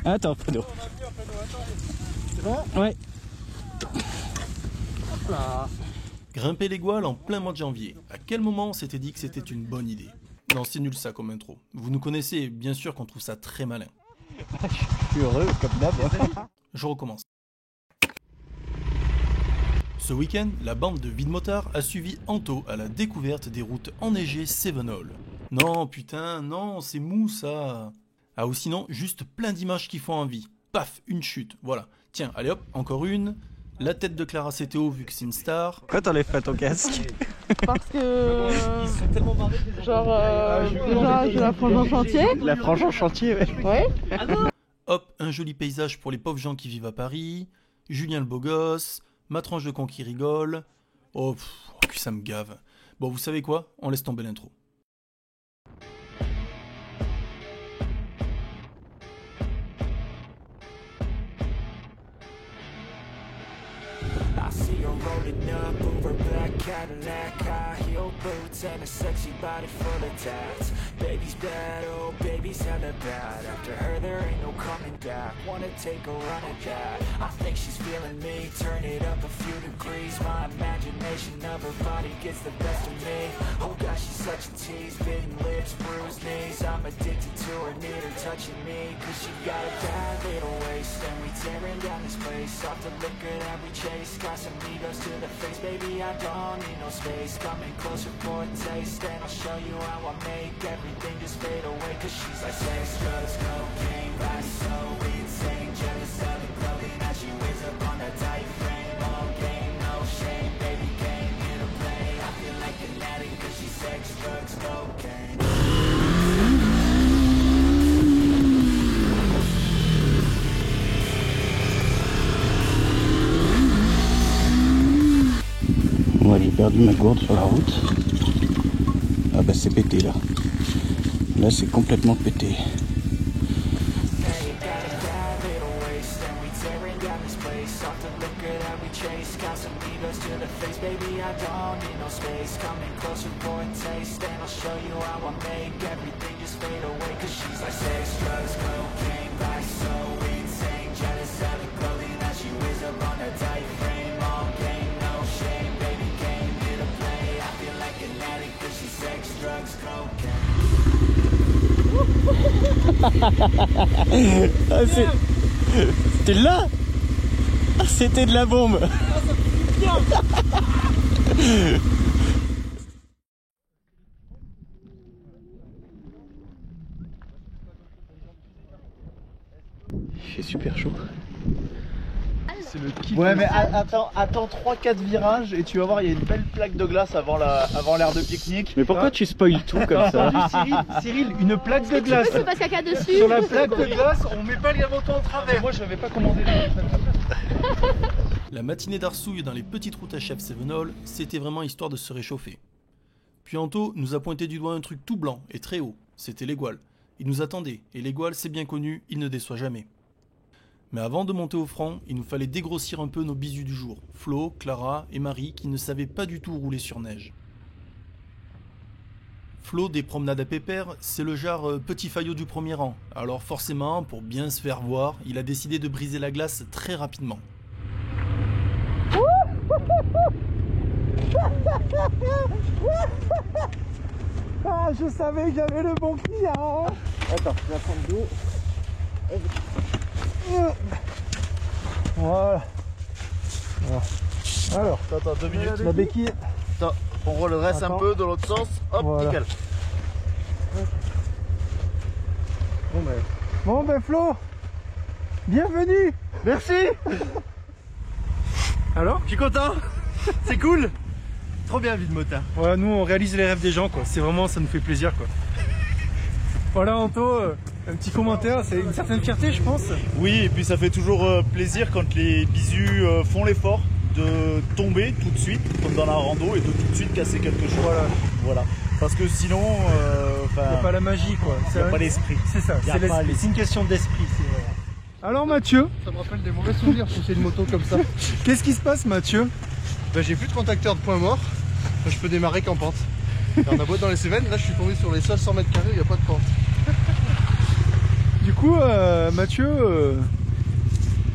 Attends, Fredo. C'est bon? Ouais. Hop là. Grimper les Gouales en plein mois de janvier. À quel moment on s'était dit que c'était une bonne idée? Non, c'est nul ça comme intro. Vous nous connaissez, bien sûr qu'on trouve ça très malin. Je suis heureux, comme d'hab. Je recommence. Ce week-end, la bande de Vide Motard a suivi Anto à la découverte des routes enneigées Sevenol. Non, putain, non, c'est mou ça. Ah, ou sinon, juste plein d'images qui font envie. Paf, une chute, voilà. Tiens, allez hop, encore une. La tête de Clara CTO vu que c'est une star. Pourquoi t'en as fait ton casque? Parce que. Ils sont tellement barrés. Genre, déjà, j'ai la frange en chantier. La frange en chantier, ouais. Ouais. Hop, un joli paysage pour les pauvres gens qui vivent à Paris. Julien le beau gosse. Ma tranche de con qui rigole. Oh, que ça me gave. Bon, vous savez quoi? On laisse tomber l'intro. I see her rolling up, Uber black Cadillac, high heel boots and a sexy body full of tats. Baby's bad, oh baby's hella bad. After her there ain't no coming back. Wanna take a run at that? I think she's feeling me. Turn it up a few degrees. My imagination of her body gets the best of me. Oh gosh, she's such a tease. Bitten lips, bruised knees. I'm addicted to her, need her touching me. Cause she got a bad little waist, and we tearing down this place. Off the liquor that we chase. Got some egos to the face, baby, I don't need no space. Coming closer for a taste, and I'll show you how I make everything just fade away. Cause she's like sex, drugs, cocaine, vice, so insane. Jealous of the clothing that she wears up on a tight frame. All game, no shame, baby came here to play. I feel like an addict cause she's sex, drugs, cocaine. Moi j'ai perdu ma gourde sur la route. Ah bah c'est pété là. Là c'est complètement pété. Ah, c'était là. C'était de la bombe. Il fait super chaud. C'est le kiff. Ouais mais attends 3-4 virages et tu vas voir il y a une belle plaque de glace avant l'aire de pique-nique. Mais pourquoi tu spoil tout comme ça? Cyril, une plaque de glace. Tu peux pas caca dessus. Sur la plaque de glace, on met pas les motos en travers. Moi j'avais pas commandé La matinée d'Arsouille dans les petites routes HF Sevenol, c'était vraiment histoire de se réchauffer. Puis Anto nous a pointé du doigt un truc tout blanc et très haut, c'était les Gouales. Il nous attendait, et les Gouales c'est bien connu, il ne déçoit jamais. Mais avant de monter au front, il nous fallait dégrossir un peu nos bisous du jour, Flo, Clara et Marie qui ne savaient pas du tout rouler sur neige. Flo des promenades à pépère, c'est le genre petit faillot du premier rang, alors forcément, pour bien se faire voir, il a décidé de briser la glace très rapidement. Ah je savais que j'avais le bon client. Attends, je vais prendre de l'eau. Voilà. Alors, Attends, 2 minutes. la béquille. Attends, on redresse un peu de l'autre sens. Hop, Voilà. nickel. Bon ben Flo, bienvenue. Merci. Alors? Je suis content. C'est cool. Trop bien, Vide Motard. Voilà, nous on réalise les rêves des gens quoi. C'est vraiment, ça nous fait plaisir quoi. Voilà Anto, un petit commentaire, c'est une certaine fierté je pense. Oui, et puis ça fait toujours plaisir quand les bisus font l'effort de tomber tout de suite, comme dans la rando, et de tout de suite casser quelque chose. Voilà. Parce que sinon, Il n'y a pas la magie quoi. il n'y a pas l'esprit. C'est ça, Y a pas c'est l'esprit. une question d'esprit. Alors Mathieu, Ça me rappelle des mauvais souvenirs pour une moto comme ça. qu'est-ce qui se passe Mathieu? Ben, j'ai plus de contacteur de point mort. Je peux démarrer qu'en pente. Et on a beau être dans les Cévennes, là je suis tombé sur les seuls 100 mètres carrés, il n'y a pas de pente. Du coup, Mathieu,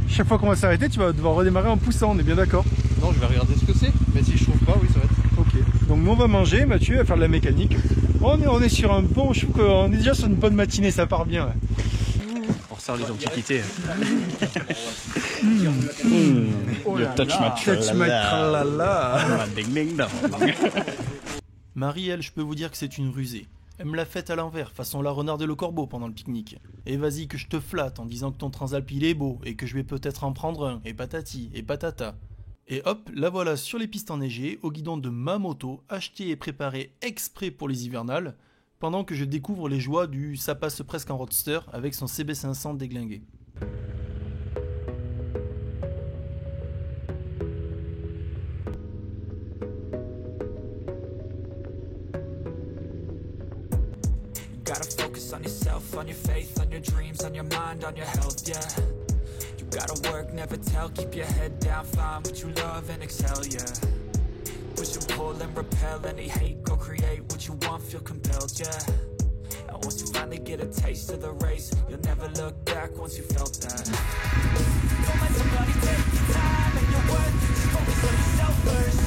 chaque fois qu'on va s'arrêter, tu vas devoir redémarrer en poussant, on est bien d'accord? Non, je vais regarder ce que c'est. Mais si je trouve pas, oui, ça va être. Ok. Donc nous on va manger, Mathieu va faire de la mécanique. On est sur un bon, je trouve qu'on est déjà sur une bonne matinée, ça part bien. Ouais. On ressort les antiquités. Oh Le là touch là. match. Touch match, tralala. Ding ding dong. Marie, elle, je peux vous dire que c'est une rusée. Elle me l'a faite à l'envers, façon la renarde et le corbeau pendant le pique-nique. Et vas-y que je te flatte en disant que ton Transalp il est beau, et que je vais peut-être en prendre un, et patati, et patata. Et hop, la voilà sur les pistes enneigées, au guidon de ma moto, achetée et préparée exprès pour les hivernales, pendant que je découvre les joies du ça passe presque en roadster avec son CB500 déglingué. Gotta focus on yourself, on your faith, on your dreams, on your mind, on your health, yeah. You gotta work, never tell, keep your head down, find what you love and excel, yeah. Push and pull and repel any hate, go create what you want, feel compelled, yeah. And once you finally get a taste of the race, you'll never look back once you felt that. Don't let somebody take your time and your worth, just focus on yourself first.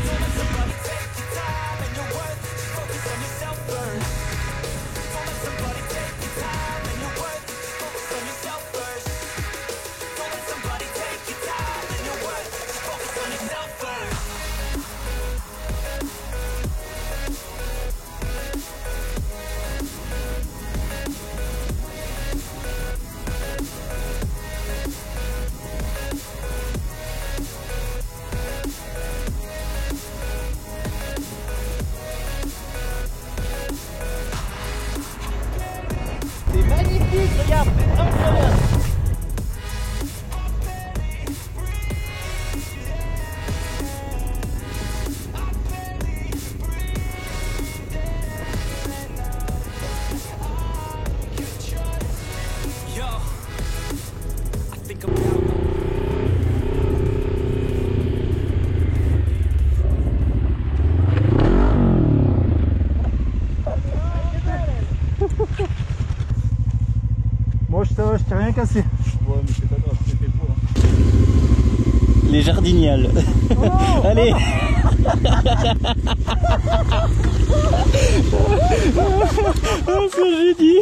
Don't let somebody take your time and your worth, just focus on yourself first. Don't let somebody take your time and your worth, just focus on yourself first. Don't let somebody take your time and your worth, just focus on yourself first. C'est magnifique, regarde, c'est vraiment trop bien. Yo, I think about Moi je t'ai rien cassé. Ouais, mais c'est pas grave, c'est fait pour. Les jardiniales. Allez. Oh, ce que j'ai dit.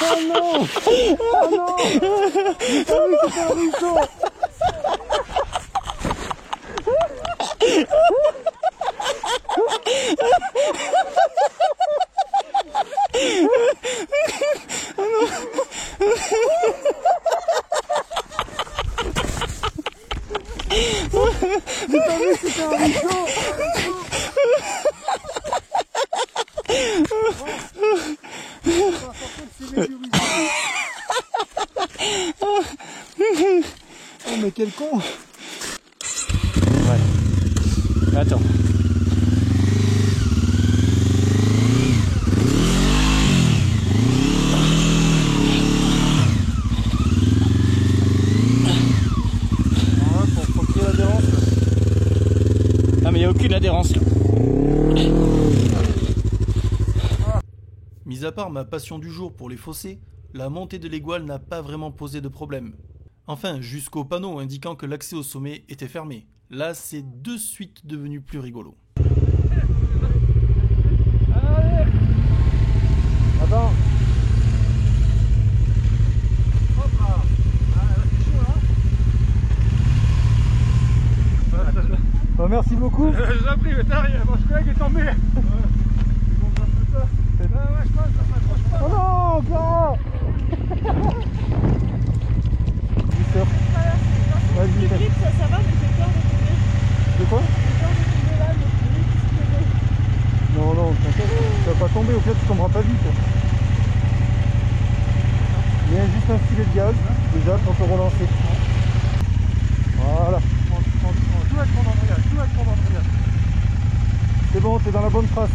Oh non. Oh non. T'as vu que c'était un ruisseau. Oh mais quel con. Ouais. Attends. Faut qu'il y ait l'adhérence. Ah mais il n'y a aucune adhérence là. Mis à part ma passion du jour pour les fossés, la montée de l'Égual n'a pas vraiment posé de problème. Enfin, jusqu'au panneau indiquant que l'accès au sommet était fermé. Là, c'est de suite devenu plus rigolo. Allez. Attends. Hop là. Ah, c'est chaud là. Bah, merci beaucoup. Je vous en prie, mais t'arrives, mon collègue est tombé. Oh non, Clara. Vas-y, Le grip, ça va, mais j'ai peur de tomber. de quoi? J'ai peur de tomber là, le grip, si Non, non, t'inquiète, tu vas pas tomber, au pire tu tomberas pas vite. Il y a juste un filet de gaz, déjà, pour te relancer. Voilà. Tout avec mon embrayage, tout avec mon embrayage. C'est bon, t'es dans la bonne trace.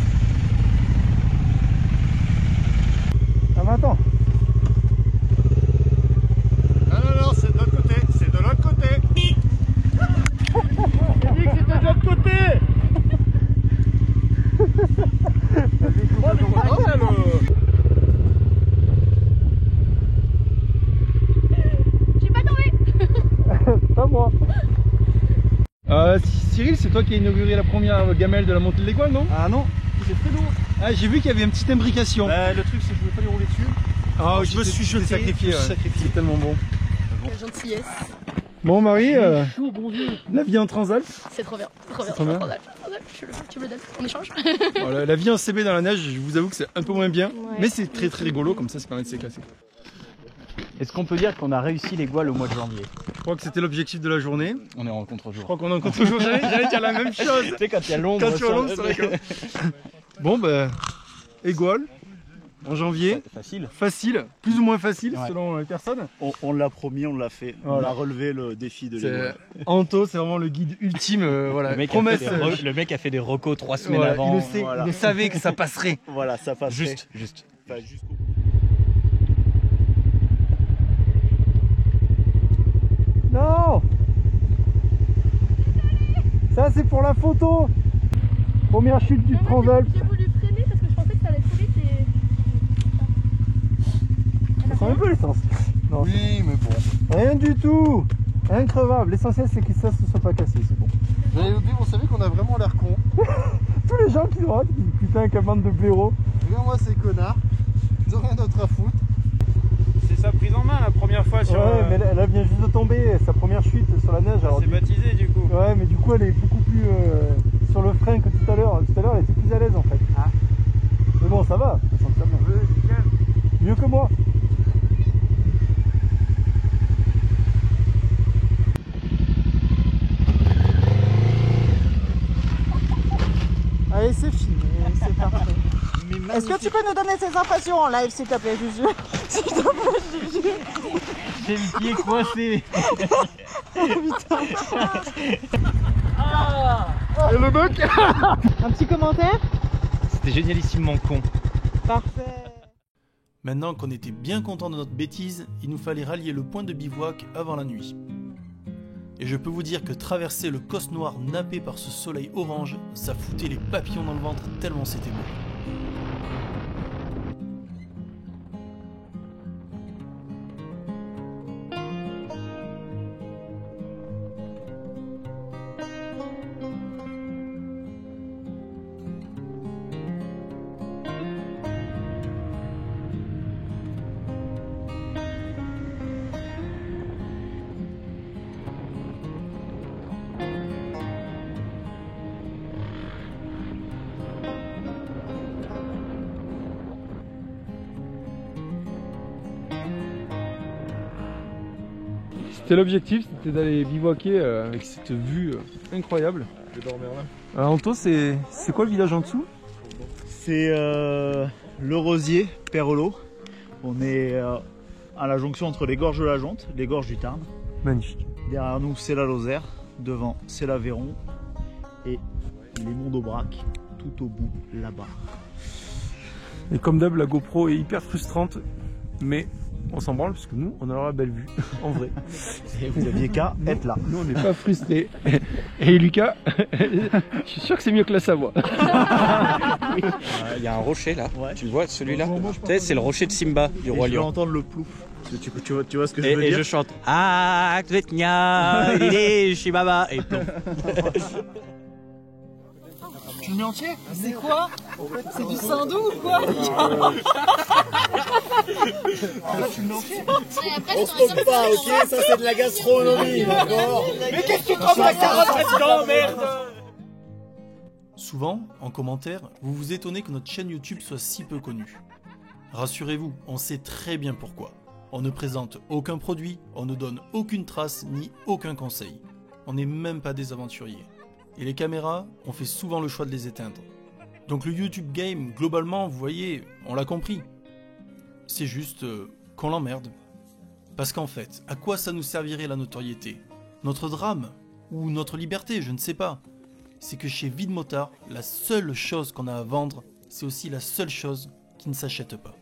Ah mais attends. Non, c'est de l'autre côté, c'est de l'autre côté. J'ai dit que c'était de l'autre côté. Oh, mais c'est pas grave, alors. Cyril, c'est toi qui as inauguré la première gamelle de la montée de l'Égoile, non? Ah non, c'est très lourd. Ah, j'ai vu qu'il y avait une petite imbrication. Bah, le truc c'est que je voulais pas lui rouler dessus. Ah, je me suis jeté, sacrifié. je me suis sacrifié. C'est tellement bon. La gentillesse. Bon, Marie, Chaud, bon Dieu. la vie en Transalp. C'est trop bien. Trop bien. trop bien. Tu me le donnes. On échange. Voilà, la vie en CB dans la neige, je vous avoue que c'est un peu moins bien. Ouais. Mais c'est très très rigolo, comme ça permet de s'éclasser. Est-ce qu'on peut dire qu'on a réussi les Gouales au mois de janvier? Je crois que c'était l'objectif de la journée. On est en Je contre-jour. crois qu'on en compte toujours. J'allais dire la même chose. Tu sais, quand il y a l'ombre. Quand tu as l'ombre, c'est vrai que... Bon, ben, Égoile, en janvier. Facile. Facile, plus ou moins facile Ouais. selon les personnes. On l'a promis, on l'a fait. Voilà. On a relevé le défi de C'est- l'Égoile. Anto, c'est vraiment le guide ultime. Voilà. Le mec, Promesse. le mec a fait des recos 3 semaines Voilà, avant. il le sait, voilà. il le savait que ça passerait. Voilà, ça passe. Juste. Enfin, jusqu'au bout. Non, ça c'est pour la photo. Première chute du Transalp. J'ai voulu freiner parce que je pensais que ça allait trop vite et. Ça sent un peu l'essence. Non, Oui, mais bon. rien du tout. Increvable. L'essentiel c'est que ça se soit pas cassé, c'est bon. J'allais vous dire, vous savez qu'on a vraiment l'air con. Tous les gens qui droitent, putain, quelle bande de blaireaux. Regarde-moi ces connards. Ils ont rien d'autre à foutre. C'est sa prise en main la première fois sur. Ouais, mais elle vient juste de tomber, sa première chute sur la neige. Alors, c'est baptisé du coup. ouais, mais du coup elle est beaucoup plus sur le frein que tout à l'heure. Tout à l'heure elle était plus à l'aise en fait. Ah. Mais bon, ça va, ça sent très bien. Mieux que moi. Allez, c'est fini, c'est parfait. Est-ce que tu peux nous donner tes impressions en live, s'il te plaît, Juju? S'il te plaît, Juju. J'ai le pied coincé. Et le mec Un petit commentaire? C'était génialissimement con. Parfait. Maintenant qu'on était bien content de notre bêtise, il nous fallait rallier le point de bivouac avant la nuit. Et je peux vous dire que traverser le Causse Noir nappé par ce soleil orange, ça foutait les papillons dans le ventre tellement c'était beau. C'était l'objectif, c'était d'aller bivouaquer avec cette vue incroyable. Je vais dormir là. Alors Anto, c'est quoi le village en dessous? C'est le Rosier, Perrelot. On est à la jonction entre les gorges de la Jonte, les gorges du Tarn. Magnifique. Derrière nous, c'est la Lozère. Devant, c'est l'Aveyron. Et les monts d'Aubrac, tout au bout, là-bas. Et comme d'hab, la GoPro est hyper frustrante, mais on s'en branle parce que nous, on aura la belle vue, en vrai. Et vous n'aviez qu'à être là. Nous, on n'est pas frustrés. Et Lucas, je suis sûr que c'est mieux que la Savoie. Il y a un rocher là, Ouais. tu le vois celui-là? Tu sais, c'est le rocher de Simba du Et Roi je vais Lion. entendre le plouf. Tu vois ce que je veux Et dire? je chante Ah, Kvetnia, Lili, Shibaba, et plomb. Tu le mets entier? C'est quoi? C'est du sandou ou quoi? On se trompe pas, ok? Ça c'est de la gastronomie, d'accord? Mais qu'est-ce que tu trompes la carotte là-dedans, merde? Souvent, en commentaire, vous vous étonnez que notre chaîne YouTube soit si peu connue. Rassurez-vous, on sait très bien pourquoi. On ne présente aucun produit, on ne donne aucune trace ni aucun conseil. On n'est même pas des aventuriers. Et les caméras, on fait souvent le choix de les éteindre. Donc le YouTube Game, globalement, vous voyez, on l'a compris. C'est juste qu'on l'emmerde. Parce qu'en fait, à quoi ça nous servirait la notoriété? Notre drame? Ou notre liberté, je ne sais pas. C'est que chez Vide Motard, la seule chose qu'on a à vendre, c'est aussi la seule chose qui ne s'achète pas.